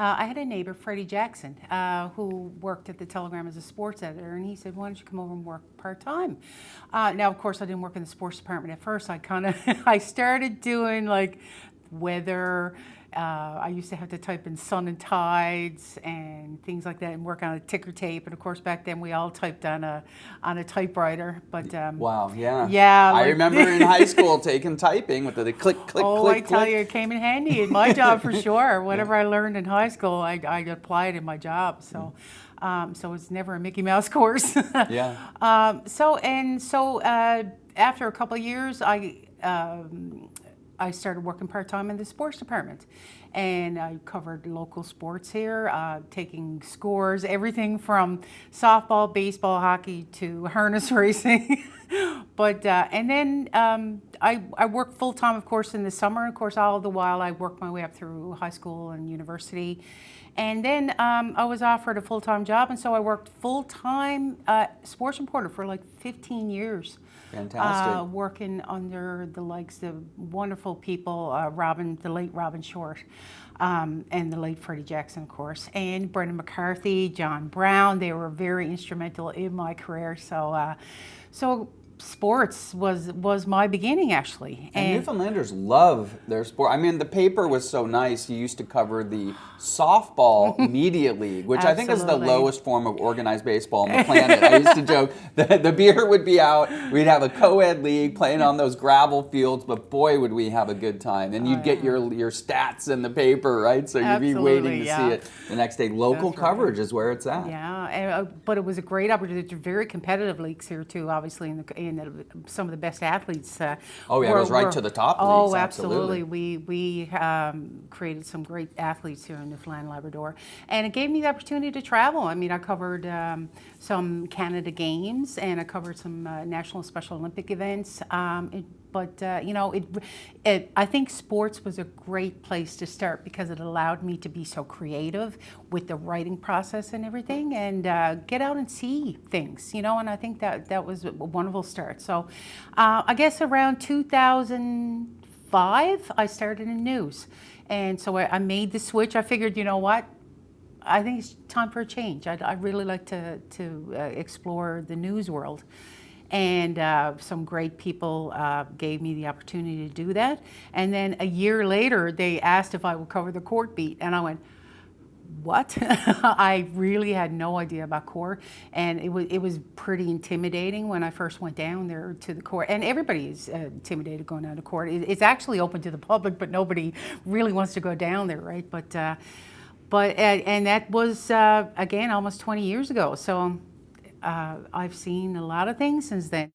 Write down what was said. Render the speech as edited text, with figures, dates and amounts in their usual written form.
I had a neighbor, Freddie Jackson, who worked at the Telegram as a sports editor, and he said, "Why don't you come over and work part-time?" Now, of course, I didn't work in the sports department at first. I kind of, I started doing like weather. I used to have to type in sun and tides and things like that, and work on a ticker tape. And of course, back then we all typed on a typewriter. But wow, yeah, yeah. I remember in high school taking typing with the click, click, oh, click. I tell click. you, it came in handy in my job for sure. Whatever I learned in high school, I applied in my job. So. So it's never a Mickey Mouse course. Yeah. After a couple of years, I started working part-time in the sports department, and I covered local sports here, taking scores, everything from softball, baseball, hockey to harness racing. And then I worked full-time, of course, in the summer. Of course, all the while I worked my way up through high school and university. And then I was offered a full-time job, and so I worked full-time sports reporter for like 15 years. Fantastic. Working under the likes of wonderful people, the late Robin Short, and the late Freddie Jackson, of course, and Brendan McCarthy, John Brown. They were very instrumental in my career. So sports was my beginning, actually. And Newfoundlanders love their sport. I mean, the paper was so nice. You used to cover the softball media league, which I think is the lowest form of organized baseball on the planet. I used to joke that the beer would be out. We'd have a co-ed league playing on those gravel fields, but boy, would we have a good time. And you'd get your stats in the paper, right? So you'd be waiting to see it the next day. Local coverage is where it's at. Yeah, but it was a great opportunity. There's very competitive leagues here too, obviously, in some of the best athletes. It was right to the top leagues. Oh, absolutely. We created some great athletes here in Newfoundland and Labrador, and it gave me the opportunity to travel. I mean, I covered some Canada Games, and I covered some National Special Olympic events. I think sports was a great place to start because it allowed me to be so creative with the writing process and everything, and get out and see things, and I think that was a wonderful start. So I guess around 2005, I started in news. And so I made the switch. I figured, you know what? I think it's time for a change. I really like to explore the news world. And some great people gave me the opportunity to do that. And then a year later, they asked if I would cover the court beat. And I went, what? I really had no idea about court, and it was pretty intimidating when I first went down there to the court. And everybody's intimidated going down to court. It's actually open to the public, but nobody really wants to go down there, right? And that was again almost 20 years ago. So I've seen a lot of things since then.